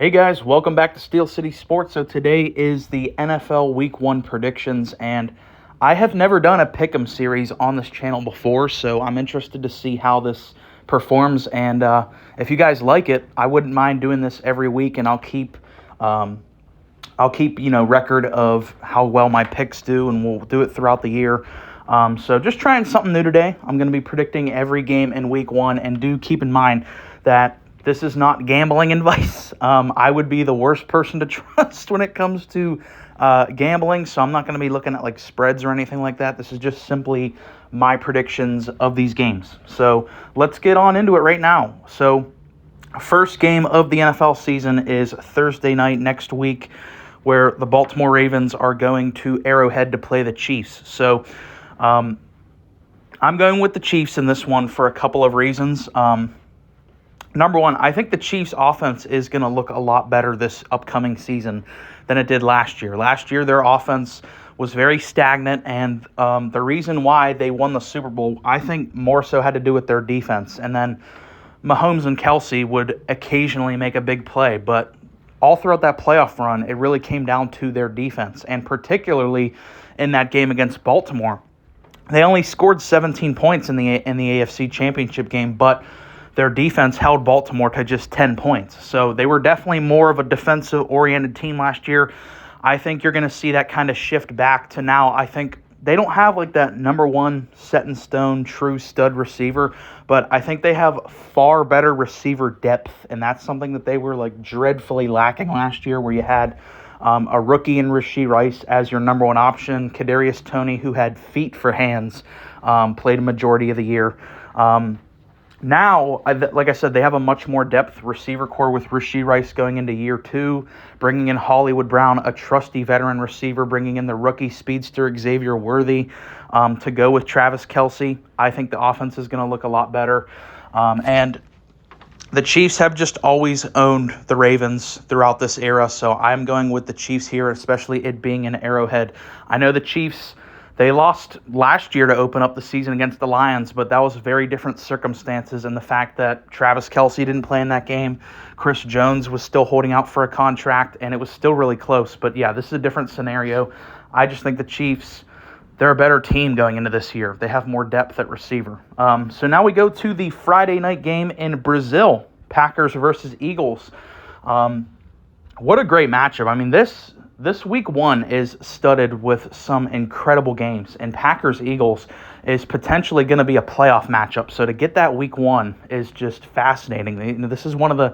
Hey guys, welcome back to Steel City Sports. So today is the NFL Week 1 predictions, and I have never done a pick'em series on this channel before, so I'm interested to see how this performs. And if you guys like it, I wouldn't mind doing this every week, and I'll keep record of how well my picks do, and we'll do it throughout the year. So just trying something new today. I'm going to be predicting every game in Week 1, and do keep in mind that this is not gambling advice. I would be the worst person to trust when it comes to gambling, so I'm not going to be looking at like spreads or anything like that. This is just simply my predictions of these games. So let's get on into it right now. So first game of the NFL season is Thursday night next week, where the Baltimore Ravens are going to Arrowhead to play the Chiefs. So I'm going with the Chiefs in this one for a couple of reasons. Number one, I think the Chiefs' offense is going to look a lot better this upcoming season than it did last year. Last year, their offense was very stagnant, and the reason why they won the Super Bowl, I think, more so had to do with their defense. And then Mahomes and Kelsey would occasionally make a big play, but all throughout that playoff run, it really came down to their defense, and particularly in that game against Baltimore. They only scored 17 points in the AFC Championship game, but their defense held Baltimore to just 10 points. So they were definitely more of a defensive-oriented team last year. I think you're going to see that kind of shift back to now. I think they don't have like that number one set-in-stone true stud receiver, but I think they have far better receiver depth, and that's something that they were like dreadfully lacking last year, where you had a rookie in Rashee Rice as your number one option. Kadarius Toney, who had feet for hands, played a majority of the year. Now, like I said, they have a much more depth receiver core with Rashee Rice going into year two, bringing in Hollywood Brown, a trusty veteran receiver, bringing in the rookie speedster Xavier Worthy to go with Travis Kelce. I think the offense is going to look a lot better. And the Chiefs have just always owned the Ravens throughout this era, so I'm going with the Chiefs here, especially it being an Arrowhead. I know the Chiefs, they lost last year to open up the season against the Lions, but that was very different circumstances, and the fact that Travis Kelce didn't play in that game, Chris Jones was still holding out for a contract, and it was still really close. But yeah, this is a different scenario. I just think the Chiefs, they're a better team going into this year. They have more depth at receiver. So now we go to the Friday night game in Brazil, Packers versus Eagles. What a great matchup. I mean, this Week 1 is studded with some incredible games, and Packers-Eagles is potentially going to be a playoff matchup. So to get that Week 1 is just fascinating. This is one of the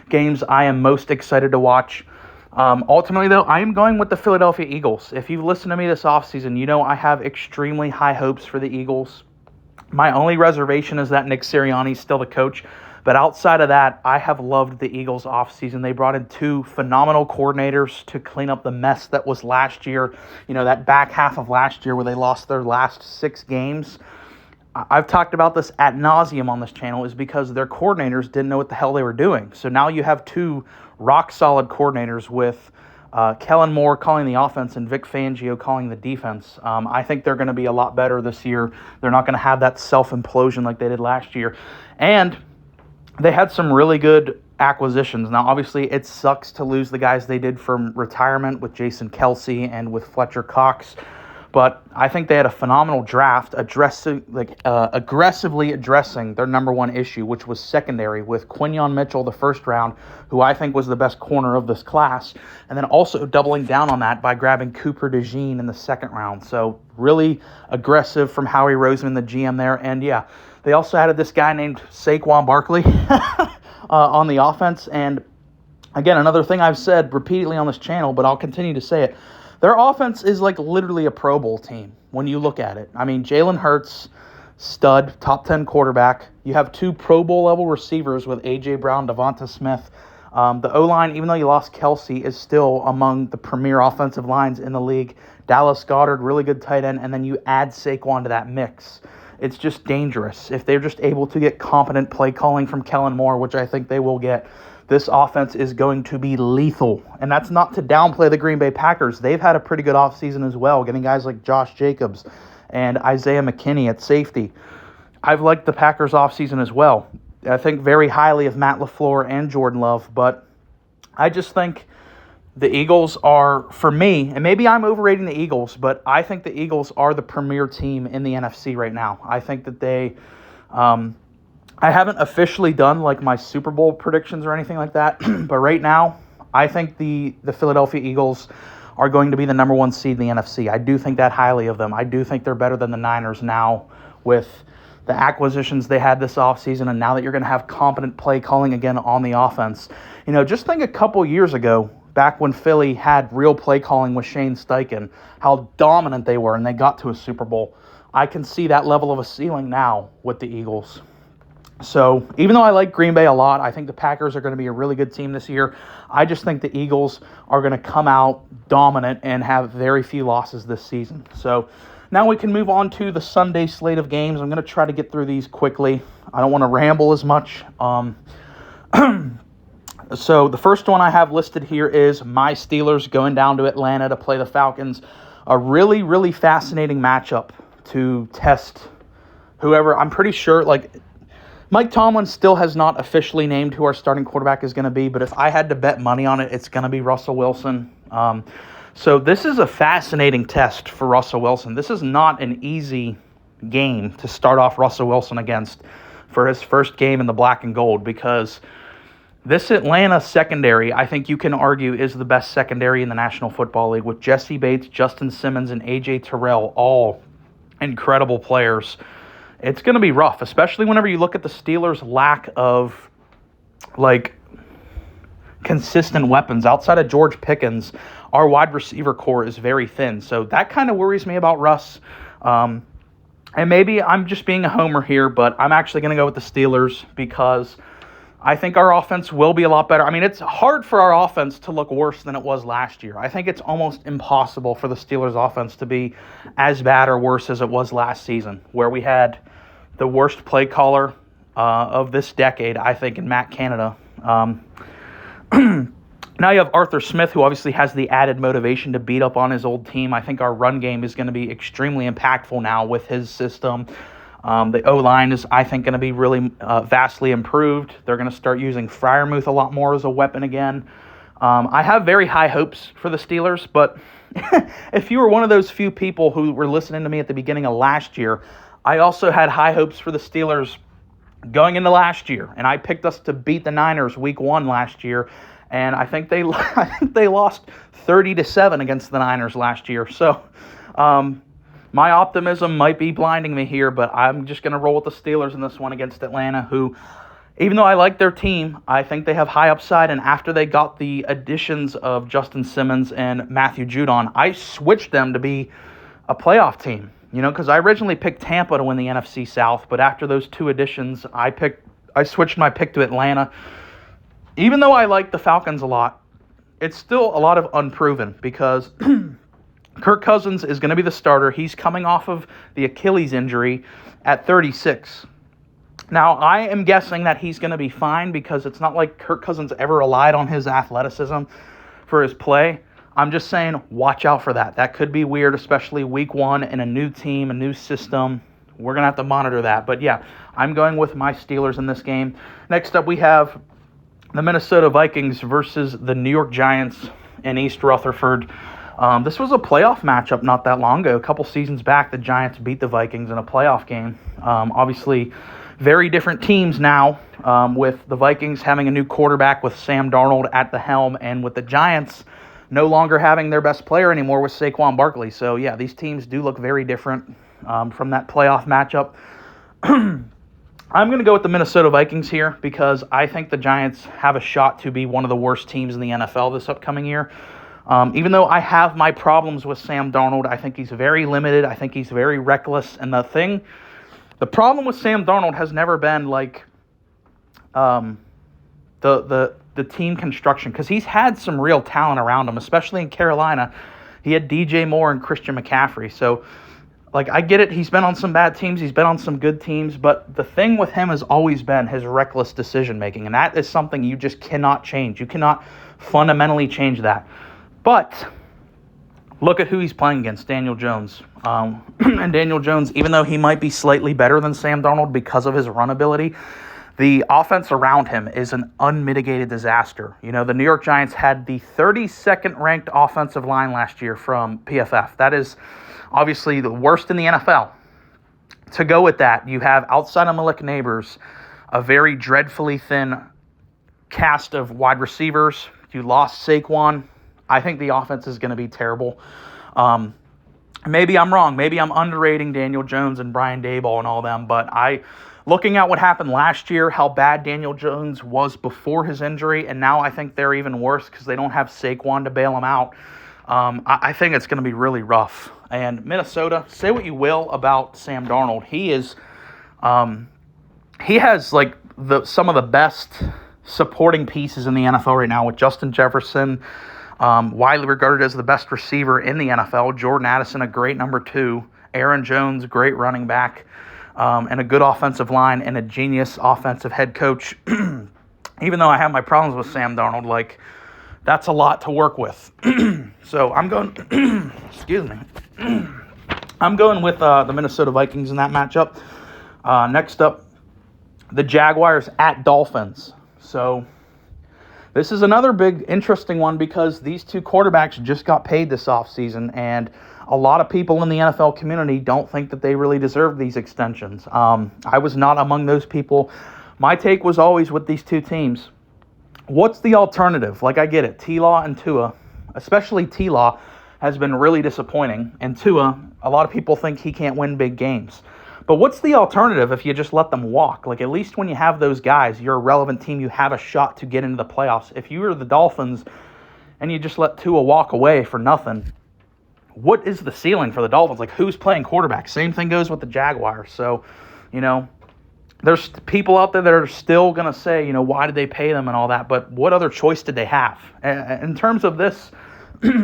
games I am most excited to watch. Ultimately, though, I am going with the Philadelphia Eagles. If you've listened to me this offseason, you know I have extremely high hopes for the Eagles. My only reservation is that Nick Sirianni is still the coach. But outside of that, I have loved the Eagles offseason. They brought in two phenomenal coordinators to clean up the mess that was last year. You know, that back half of last year where they lost their last 6 games. I've talked about this ad nauseum on this channel, is because their coordinators didn't know what the hell they were doing. So now you have two rock-solid coordinators with Kellen Moore calling the offense and Vic Fangio calling the defense. I think they're going to be a lot better this year. They're not going to have that self-implosion like they did last year. And they had some really good acquisitions. Now, obviously, it sucks to lose the guys they did from retirement with Jason Kelce and with Fletcher Cox, but I think they had a phenomenal draft aggressively addressing their number one issue, which was secondary, with Quinyon Mitchell the first round, who I think was the best corner of this class, and then also doubling down on that by grabbing Cooper DeJean in the second round. So really aggressive from Howie Roseman, the GM there, and yeah, they also added this guy named Saquon Barkley on the offense. And again, another thing I've said repeatedly on this channel, but I'll continue to say it, their offense is like literally a Pro Bowl team when you look at it. I mean, Jalen Hurts, stud, top 10 quarterback. You have 2 Pro Bowl level receivers with A.J. Brown, Devonta Smith. The O-line, even though you lost Kelce, is still among the premier offensive lines in the league. Dallas Goedert, really good tight end, and then you add Saquon to that mix. It's just dangerous. If they're just able to get competent play calling from Kellen Moore, which I think they will get, this offense is going to be lethal. And that's not to downplay the Green Bay Packers. They've had a pretty good offseason as well, getting guys like Josh Jacobs and Isaiah McKinney at safety. I've liked the Packers offseason as well. I think very highly of Matt LaFleur and Jordan Love, but I just think the Eagles are, for me, and maybe I'm overrating the Eagles, but I think the Eagles are the premier team in the NFC right now. I think that I haven't officially done like my Super Bowl predictions or anything like that, but right now, I think the Philadelphia Eagles are going to be the number one seed in the NFC. I do think that highly of them. I do think they're better than the Niners now with the acquisitions they had this offseason, and now that you're going to have competent play calling again on the offense. Just think a couple years ago, back when Philly had real play calling with Shane Steichen, how dominant they were, and they got to a Super Bowl. I can see that level of a ceiling now with the Eagles. So even though I like Green Bay a lot, I think the Packers are going to be a really good team this year. I just think the Eagles are going to come out dominant and have very few losses this season. So now we can move on to the Sunday slate of games. I'm going to try to get through these quickly. I don't want to ramble as much. So the first one I have listed here is my Steelers going down to Atlanta to play the Falcons. A really, really fascinating matchup to test whoever. I'm pretty sure, Mike Tomlin still has not officially named who our starting quarterback is going to be, but if I had to bet money on it, it's going to be Russell Wilson. So this is a fascinating test for Russell Wilson. This is not an easy game to start off Russell Wilson against for his first game in the black and gold, because this Atlanta secondary, I think you can argue, is the best secondary in the National Football League, with Jesse Bates, Justin Simmons, and A.J. Terrell, all incredible players. It's going to be rough, especially whenever you look at the Steelers' lack of, consistent weapons. Outside of George Pickens, our wide receiver core is very thin. So that kind of worries me about Russ. And maybe I'm just being a homer here, but I'm actually going to go with the Steelers because I think our offense will be a lot better. I mean, it's hard for our offense to look worse than it was last year. I think it's almost impossible for the Steelers' offense to be as bad or worse as it was last season, where we had the worst play caller of this decade, I think, in Matt Canada. Now you have Arthur Smith, who obviously has the added motivation to beat up on his old team. I think our run game is going to be extremely impactful now with his system. The O-line is, I think, going to be really vastly improved. They're going to start using Freiermuth a lot more as a weapon again. I have very high hopes for the Steelers, but if you were one of those few people who were listening to me at the beginning of last year, I also had high hopes for the Steelers going into last year, and I picked us to beat the Niners week 1 last year, and I think they lost 30-7 against the Niners last year. So my optimism might be blinding me here, but I'm just going to roll with the Steelers in this one against Atlanta, who, even though I like their team, I think they have high upside, and after they got the additions of Justin Simmons and Matthew Judon, I switched them to be a playoff team. Because I originally picked Tampa to win the NFC South, but after those 2 additions, I switched my pick to Atlanta. Even though I like the Falcons a lot, it's still a lot of unproven because Kirk Cousins is going to be the starter. He's coming off of the Achilles injury at 36. Now, I am guessing that he's going to be fine because it's not like Kirk Cousins ever relied on his athleticism for his play. I'm just saying, watch out for that. That could be weird, especially week 1 in a new team, a new system. We're going to have to monitor that. But yeah, I'm going with my Steelers in this game. Next up, we have the Minnesota Vikings versus the New York Giants in East Rutherford. This was a playoff matchup not that long ago. A couple seasons back, the Giants beat the Vikings in a playoff game. Obviously, very different teams now, with the Vikings having a new quarterback with Sam Darnold at the helm, and with the Giants no longer having their best player anymore with Saquon Barkley. So, yeah, these teams do look very different from that playoff matchup. I'm going to go with the Minnesota Vikings here because I think the Giants have a shot to be one of the worst teams in the NFL this upcoming year. Even though I have my problems with Sam Darnold, I think he's very limited. I think he's very reckless. And the problem with Sam Darnold has never been the team construction, because he's had some real talent around him, especially in Carolina. He had DJ Moore and Christian McCaffrey. So, I get it. He's been on some bad teams. He's been on some good teams. But the thing with him has always been his reckless decision-making, and that is something you just cannot change. You cannot fundamentally change that. But look at who he's playing against, Daniel Jones. And Daniel Jones, even though he might be slightly better than Sam Darnold because of his run ability, The offense around him is an unmitigated disaster. You know, the New York Giants had the 32nd ranked offensive line last year from PFF. That is obviously the worst in the NFL. To go with that, you have, outside of Malik Nabers, a very dreadfully thin cast of wide receivers. You lost Saquon. I think the offense is going to be terrible. Maybe I'm wrong. Maybe I'm underrating Daniel Jones and Brian Daboll and all them, but looking at what happened last year, how bad Daniel Jones was before his injury, and now I think they're even worse because they don't have Saquon to bail him out. I think it's going to be really rough. And Minnesota, say what you will about Sam Darnold, he has like some of the best supporting pieces in the NFL right now, with Justin Jefferson, widely regarded as the best receiver in the NFL, Jordan Addison, a great number 2, Aaron Jones, great running back, and a good offensive line and a genius offensive head coach. Even though I have my problems with Sam Darnold, like, that's a lot to work with. So I'm going, excuse me, I'm going with the Minnesota Vikings in that matchup. Next up, the Jaguars at Dolphins. So this is another big, interesting one because these two quarterbacks just got paid this offseason, and a lot of people in the NFL community don't think that they really deserve these extensions. I was not among those people. My take was always with these two teams, what's the alternative? Like, I get it. T-Law and Tua, especially T-Law, has been really disappointing. And Tua, a lot of people think he can't win big games. But what's the alternative if you just let them walk? Like, at least when you have those guys, you're a relevant team. You have a shot to get into the playoffs. If you were the Dolphins and you just let Tua walk away for nothing, what is the ceiling for the Dolphins? Like, who's playing quarterback? Same thing goes with the Jaguars. So, you know, there's people out there that are still going to say, you know, why did they pay them and all that? But what other choice did they have? In terms of this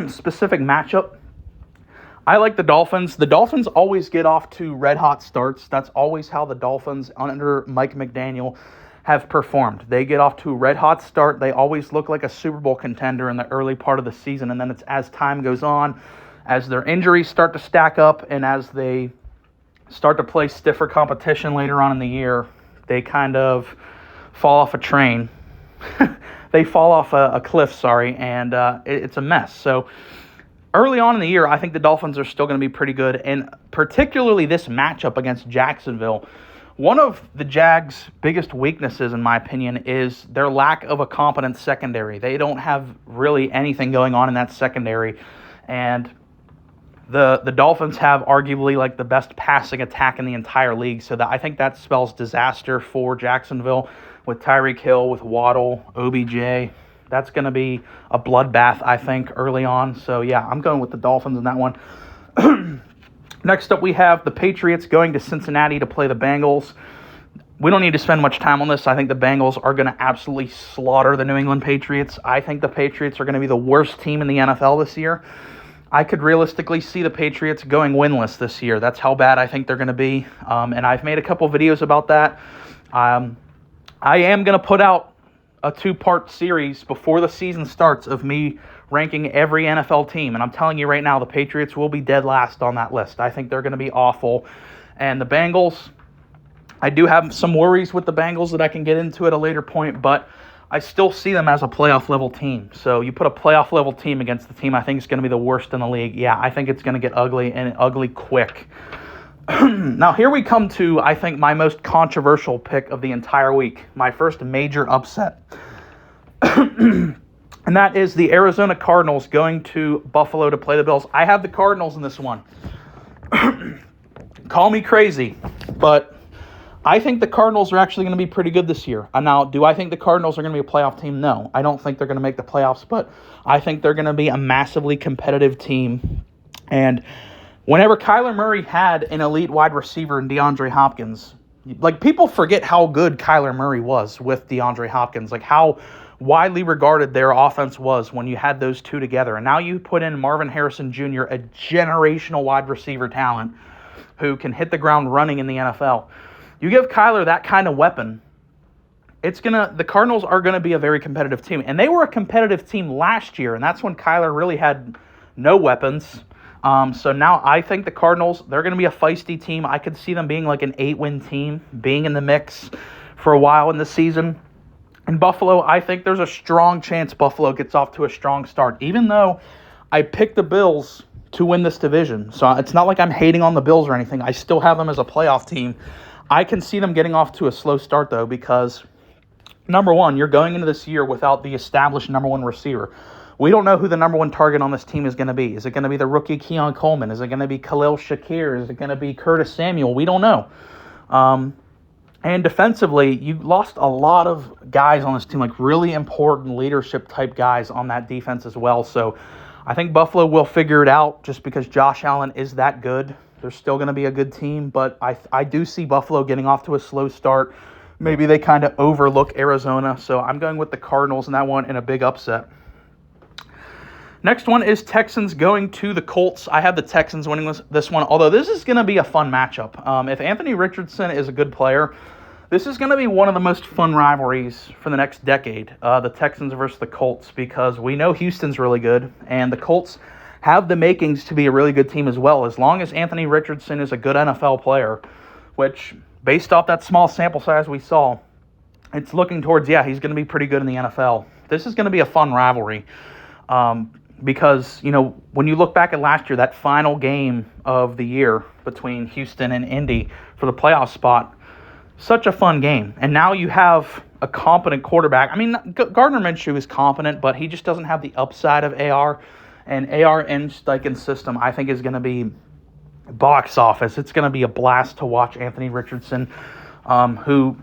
specific matchup, I like the Dolphins. The Dolphins always get off to red-hot starts. That's always how the Dolphins under Mike McDaniel have performed. They get off to a red-hot start. They always look like a Super Bowl contender in the early part of the season, and then it's as time goes on, as their injuries start to stack up, and as they start to play stiffer competition later on in the year, they kind of fall off a train. They fall off a cliff, and it's a mess. So early on in the year, I think the Dolphins are still going to be pretty good, and particularly this matchup against Jacksonville. One of the Jags' biggest weaknesses, in my opinion, is their lack of a competent secondary. They don't have really anything going on in that secondary, and the Dolphins have arguably like the best passing attack in the entire league, so that I think that spells disaster for Jacksonville with Tyreek Hill, with Waddle, OBJ. That's going to be a bloodbath, I think, early on. So, yeah, I'm going with the Dolphins in that one. Next up, we have the Patriots going to Cincinnati to play the Bengals. We don't need to spend much time on this. I think the Bengals are going to absolutely slaughter the New England Patriots. I think the Patriots are going to be the worst team in the NFL this year. I could realistically see the Patriots going winless this year. That's how bad I think they're going to be. And I've made a couple videos about that. I am going to put out a 2-part series before the season starts of me ranking every NFL team. And I'm telling you right now, the Patriots will be dead last on that list. I think they're going to be awful. And the Bengals, I do have some worries with the Bengals that I can get into at a later point, but I still see them as a playoff-level team. So you put a playoff-level team against the team I think is going to be the worst in the league. Yeah, I think it's going to get ugly, and ugly quick. Now, here we come to, I think, my most controversial pick of the entire week. My first major upset. And that is the Arizona Cardinals going to Buffalo to play the Bills. I have the Cardinals in this one. Call me crazy, but I think the Cardinals are actually going to be pretty good this year. Now, do I think the Cardinals are going to be a playoff team? No. I don't think they're going to make the playoffs, but I think they're going to be a massively competitive team. And whenever Kyler Murray had an elite wide receiver in DeAndre Hopkins, like, people forget how good Kyler Murray was with DeAndre Hopkins, like how widely regarded their offense was when you had those two together. And now you put in Marvin Harrison Jr., a generational wide receiver talent who can hit the ground running in the NFL. You give Kyler that kind of weapon, the Cardinals are gonna be a very competitive team. And they were a competitive team last year, and that's when Kyler really had no weapons. So now I think the Cardinals, they're gonna be a feisty team. I could see them being like an 8-win team, being in the mix for a while in the season. In Buffalo, I think there's a strong chance Buffalo gets off to a strong start, even though I picked the Bills to win this division. So it's not like I'm hating on the Bills or anything. I still have them as a playoff team. I can see them getting off to a slow start, though, because, number one, you're going into this year without the established number one receiver. We don't know who the number one target on this team is going to be. Is it going to be the rookie Keon Coleman? Is it going to be Khalil Shakir? Is it going to be Curtis Samuel? We don't know. And defensively, you lost a lot of guys on this team, like really important leadership-type guys on that defense as well. So I think Buffalo will figure it out just because Josh Allen is that good. They're still going to be a good team, but I do see Buffalo getting off to a slow start. Maybe they kind of overlook Arizona. So I'm going with the Cardinals in that one in a big upset. Next one is Texans going to the Colts. I have the Texans winning this one, although this is going to be a fun matchup. If Anthony Richardson is a good player, this is going to be one of the most fun rivalries for the next decade, the Texans versus the Colts, because we know Houston's really good, and the Colts have the makings to be a really good team as well, as long as Anthony Richardson is a good NFL player, which, based off that small sample size we saw, it's looking towards, he's going to be pretty good in the NFL. This is going to be a fun rivalry. Because, when you look back at last year, that final game of the year between Houston and Indy for the playoff spot, such a fun game. And now you have a competent quarterback. I mean, Gardner Minshew is competent, but he just doesn't have the upside of AR. And AR in Steichen's system, I think, is going to be box office. It's going to be a blast to watch Anthony Richardson, who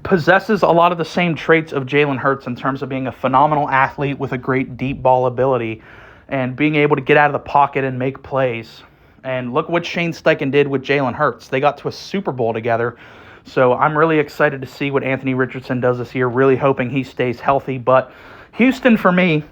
possesses a lot of the same traits of Jalen Hurts in terms of being a phenomenal athlete with a great deep ball ability and being able to get out of the pocket and make plays. And look what Shane Steichen did with Jalen Hurts. They got to a Super Bowl together. So I'm really excited to see what Anthony Richardson does this year, really hoping he stays healthy. But Houston, for me,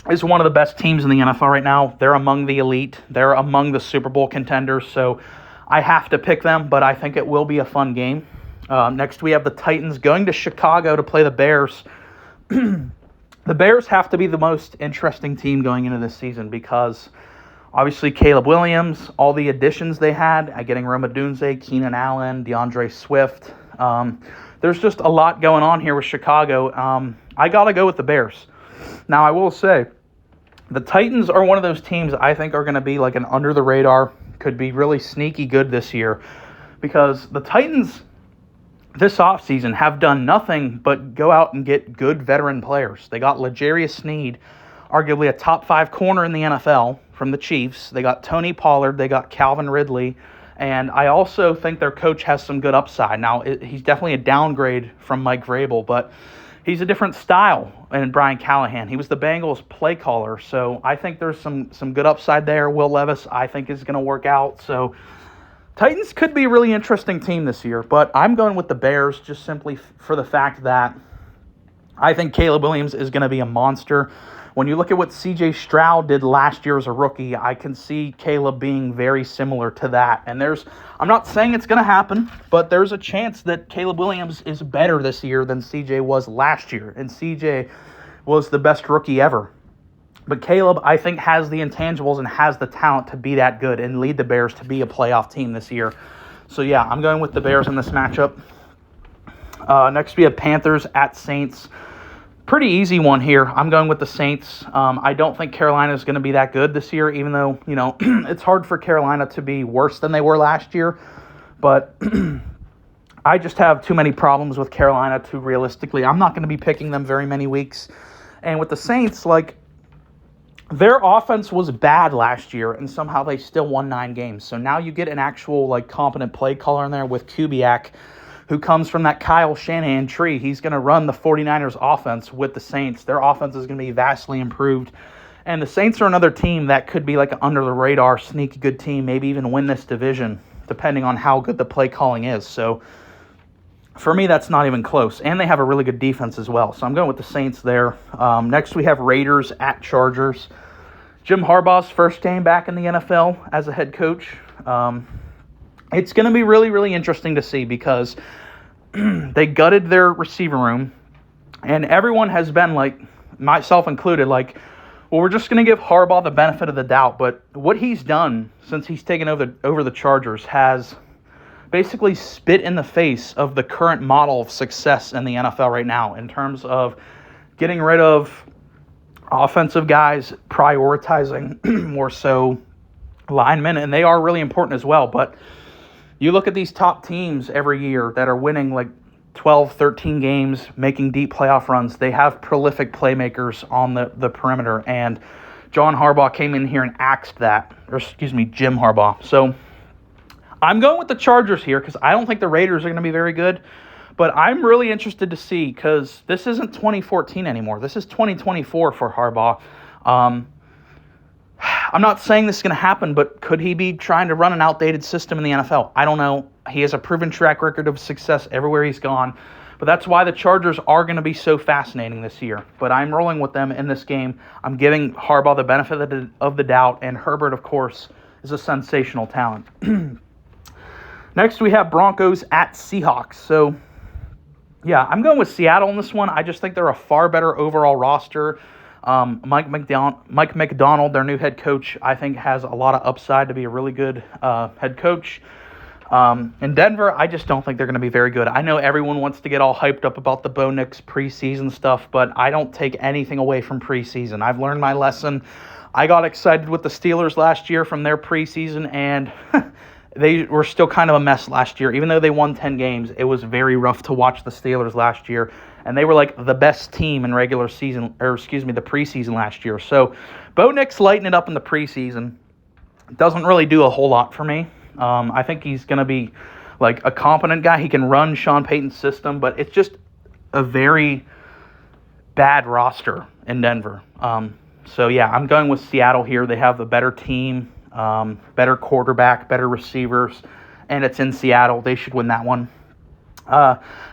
is one of the best teams in the NFL right now. They're among the elite. They're among the Super Bowl contenders. So I have to pick them, but I think it will be a fun game. Next, we have the Titans going to Chicago to play the Bears. The Bears have to be the most interesting team going into this season because, obviously, Caleb Williams, all the additions they had, getting Rome Odunze, Keenan Allen, DeAndre Swift. There's just a lot going on here with Chicago. I got to go with the Bears. Now, I will say, the Titans are one of those teams I think are going to be like an under-the-radar, could be really sneaky good this year because the Titans this offseason have done nothing but go out and get good veteran players. They got L'Jarius Sneed, arguably a top 5 corner in the NFL from the Chiefs. They got Tony Pollard. They got Calvin Ridley. And I also think their coach has some good upside. Now, he's definitely a downgrade from Mike Vrabel, but he's a different style than Brian Callahan. He was the Bengals play caller, so I think there's some good upside there. Will Levis, I think, is going to work out. So Titans could be a really interesting team this year, but I'm going with the Bears just simply for the fact that I think Caleb Williams is going to be a monster. When you look at what C.J. Stroud did last year as a rookie, I can see Caleb being very similar to that. And I'm not saying it's going to happen, but there's a chance that Caleb Williams is better this year than C.J. was last year. And C.J. was the best rookie ever. But Caleb, I think, has the intangibles and has the talent to be that good and lead the Bears to be a playoff team this year. So, yeah, I'm going with the Bears in this matchup. Next, we have Panthers at Saints. Pretty easy one here. I'm going with the Saints. I don't think Carolina is going to be that good this year, even though, it's hard for Carolina to be worse than they were last year. But I just have too many problems with Carolina to realistically. I'm not going to be picking them very many weeks. And with the Saints, their offense was bad last year, and somehow they still won 9 games. So now you get an actual, competent play caller in there with Kubiak, who comes from that Kyle Shanahan tree. He's going to run the 49ers offense with the Saints. Their offense is going to be vastly improved. And the Saints are another team that could be like an under-the-radar, sneaky good team, maybe even win this division, depending on how good the play calling is. So for me, that's not even close. And they have a really good defense as well. So I'm going with the Saints there. Next, we have Raiders at Chargers. Jim Harbaugh's first game back in the NFL as a head coach. It's going to be really, really interesting to see because they gutted their receiver room. And everyone has been, myself included, well, we're just going to give Harbaugh the benefit of the doubt. But what he's done since he's taken over the Chargers has basically spit in the face of the current model of success in the NFL right now in terms of getting rid of offensive guys, prioritizing more so linemen, and they are really important as well. But you look at these top teams every year that are winning like 12, 13 games, making deep playoff runs. They have prolific playmakers on the perimeter, and John Harbaugh came in here and axed that, or excuse me, Jim Harbaugh. So I'm going with the Chargers here because I don't think the Raiders are going to be very good, but I'm really interested to see because this isn't 2014 anymore. This is 2024 for Harbaugh. I'm not saying this is going to happen, but could he be trying to run an outdated system in the NFL? I don't know. He has a proven track record of success everywhere he's gone, but that's why the Chargers are going to be so fascinating this year. But I'm rolling with them in this game. I'm giving Harbaugh the benefit of the doubt, and Herbert, of course, is a sensational talent. Next, we have Broncos at Seahawks. So, yeah, I'm going with Seattle in this one. I just think they're a far better overall roster. Mike McDonald, their new head coach, I think has a lot of upside to be a really good head coach. In Denver, I just don't think they're going to be very good. I know everyone wants to get all hyped up about the Bo Nix preseason stuff, but I don't take anything away from preseason. I've learned my lesson. I got excited with the Steelers last year from their preseason, and they were still kind of a mess last year. Even though they won 10 games, it was very rough to watch the Steelers last year. And they were like the best team in the preseason last year. So Bo Nix lighting it up in the preseason doesn't really do a whole lot for me. I think he's going to be like a competent guy. He can run Sean Payton's system, but it's just a very bad roster in Denver. So, yeah, I'm going with Seattle here. They have a better team, better quarterback, better receivers, and it's in Seattle. They should win that one.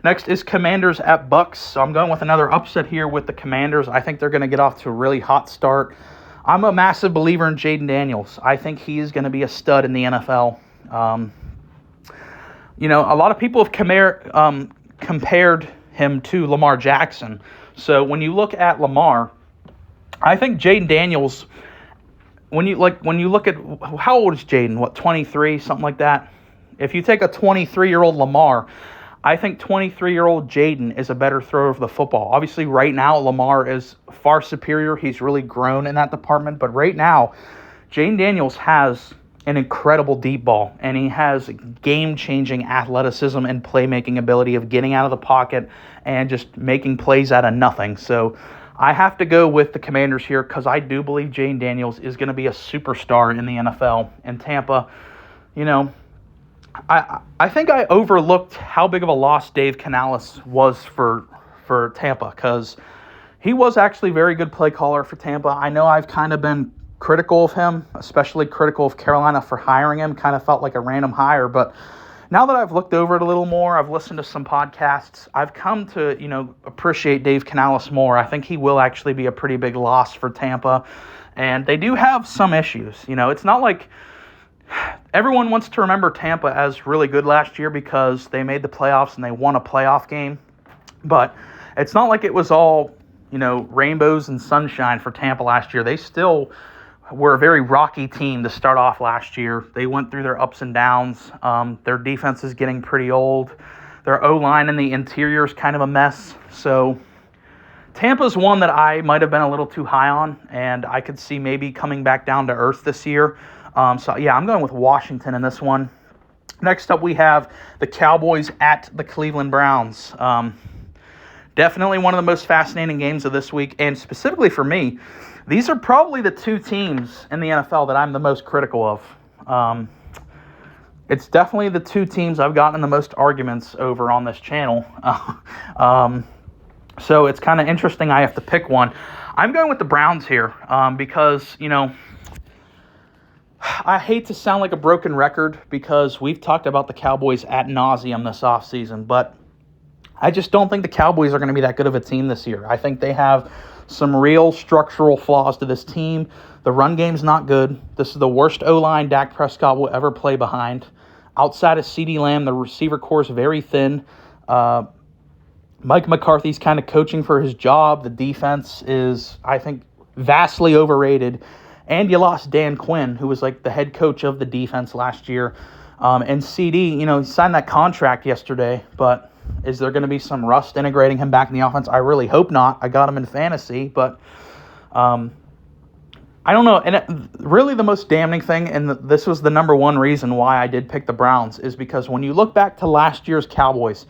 Next is Commanders at Bucks. So I'm going with another upset here with the Commanders. I think they're going to get off to a really hot start. I'm a massive believer in Jaden Daniels. I think he is going to be a stud in the NFL. A lot of people have compared him to Lamar Jackson. So when you look at Lamar, I think Jaden Daniels, when you look at how old is Jaden? 23, something like that. If you take a 23-year-old Lamar, I think 23-year-old Jaden is a better thrower of the football. Obviously, right now, Lamar is far superior. He's really grown in that department. But right now, Jaden Daniels has an incredible deep ball, and he has game-changing athleticism and playmaking ability of getting out of the pocket and just making plays out of nothing. So I have to go with the Commanders here because I do believe Jaden Daniels is going to be a superstar in the NFL. And Tampa, I think I overlooked how big of a loss Dave Canales was for Tampa because he was actually a very good play caller for Tampa. I know I've kind of been critical of him, especially critical of Carolina for hiring him. Kind of felt like a random hire, but now that I've looked over it a little more, I've listened to some podcasts, I've come to, appreciate Dave Canales more. I think he will actually be a pretty big loss for Tampa, and they do have some issues. It's not like everyone wants to remember Tampa as really good last year because they made the playoffs and they won a playoff game. But it's not like it was all, rainbows and sunshine for Tampa last year. They still were a very rocky team to start off last year. They went through their ups and downs. Their defense is getting pretty old. Their O-line in the interior is kind of a mess. So Tampa's one that I might have been a little too high on, and I could see maybe coming back down to earth this year. I'm going with Washington in this one. Next up, we have the Cowboys at the Cleveland Browns. Definitely one of the most fascinating games of this week, and specifically for me, these are probably the two teams in the NFL that I'm the most critical of. It's definitely the two teams I've gotten the most arguments over on this channel. So it's kind of interesting I have to pick one. I'm going with the Browns here because, I hate to sound like a broken record because we've talked about the Cowboys ad nauseum this offseason, but I just don't think the Cowboys are going to be that good of a team this year. I think they have some real structural flaws to this team. The run game's not good. This is the worst O-line Dak Prescott will ever play behind. Outside of CeeDee Lamb, the receiver core is very thin. Mike McCarthy's kind of coaching for his job. The defense is, I think, vastly overrated. And you lost Dan Quinn, who was like the head coach of the defense last year. And CD, he signed that contract yesterday, but is there going to be some rust integrating him back in the offense? I really hope not. I got him in fantasy, but I don't know. And really the most damning thing, and this was the number one reason why I did pick the Browns, is because when you look back to last year's Cowboys,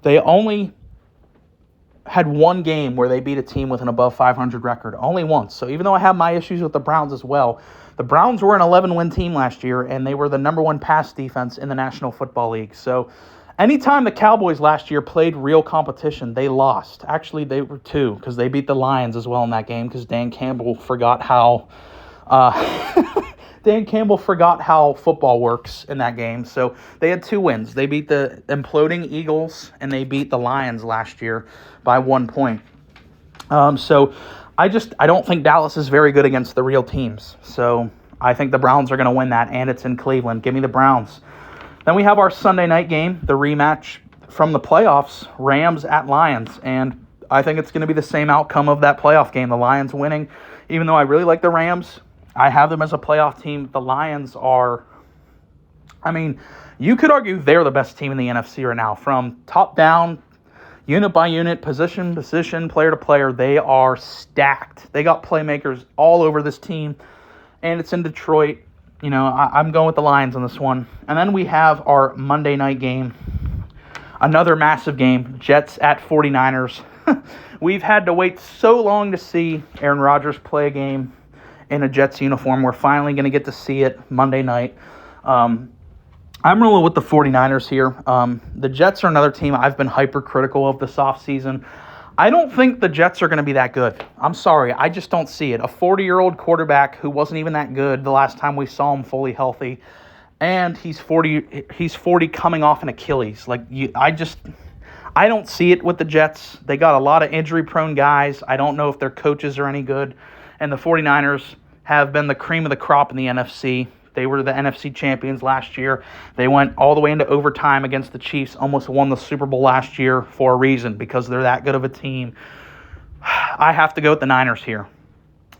they only had one game where they beat a team with an above 500 record. Only once. So even though I have my issues with the Browns as well, the Browns were an 11-win team last year, and they were the number one pass defense in the National Football League. So anytime the Cowboys last year played real competition, they lost. Actually, they were two, because they beat the Lions as well in that game, because Dan Campbell forgot how football works in that game. So they had 2 wins. They beat the imploding Eagles, and they beat the Lions last year by 1 point. So I don't think Dallas is very good against the real teams. So I think the Browns are going to win that, and it's in Cleveland. Give me the Browns. Then we have our Sunday night game, the rematch from the playoffs, Rams at Lions. And I think it's going to be the same outcome of that playoff game, the Lions winning. Even though I really like the Rams, I have them as a playoff team. The Lions are, you could argue they're the best team in the NFC right now. From top down, unit by unit, position, player to player, they are stacked. They got playmakers all over this team, and it's in Detroit. I'm going with the Lions on this one. And then we have our Monday night game, another massive game, Jets at 49ers. We've had to wait so long to see Aaron Rodgers play a game in a Jets uniform. We're finally going to get to see it Monday night. I'm rolling with the 49ers here. The Jets are another team I've been hypercritical of this offseason. I don't think the Jets are going to be that good. I'm sorry. I just don't see it. A 40-year-old quarterback who wasn't even that good the last time we saw him fully healthy, and he's 40 coming off an Achilles. I don't see it with the Jets. They got a lot of injury-prone guys. I don't know if their coaches are any good. And the 49ers have been the cream of the crop in the NFC. They were the NFC champions last year. They went all the way into overtime against the Chiefs, almost won the Super Bowl last year for a reason, because they're that good of a team. I have to go with the Niners here.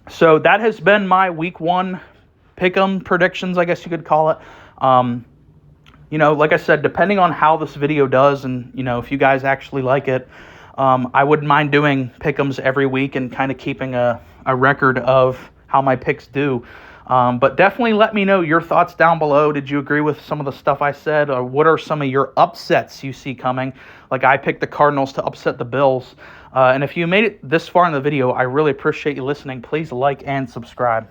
So that has been my Week 1 pick'em predictions, I guess you could call it. Like I said, depending on how this video does and, if you guys actually like it, I wouldn't mind doing pick'ems every week and kind of keeping a record of how my picks do. But definitely let me know your thoughts down below. Did you agree with some of the stuff I said? Or what are some of your upsets you see coming? Like I picked the Cardinals to upset the Bills. And if you made it this far in the video, I really appreciate you listening. Please like and subscribe.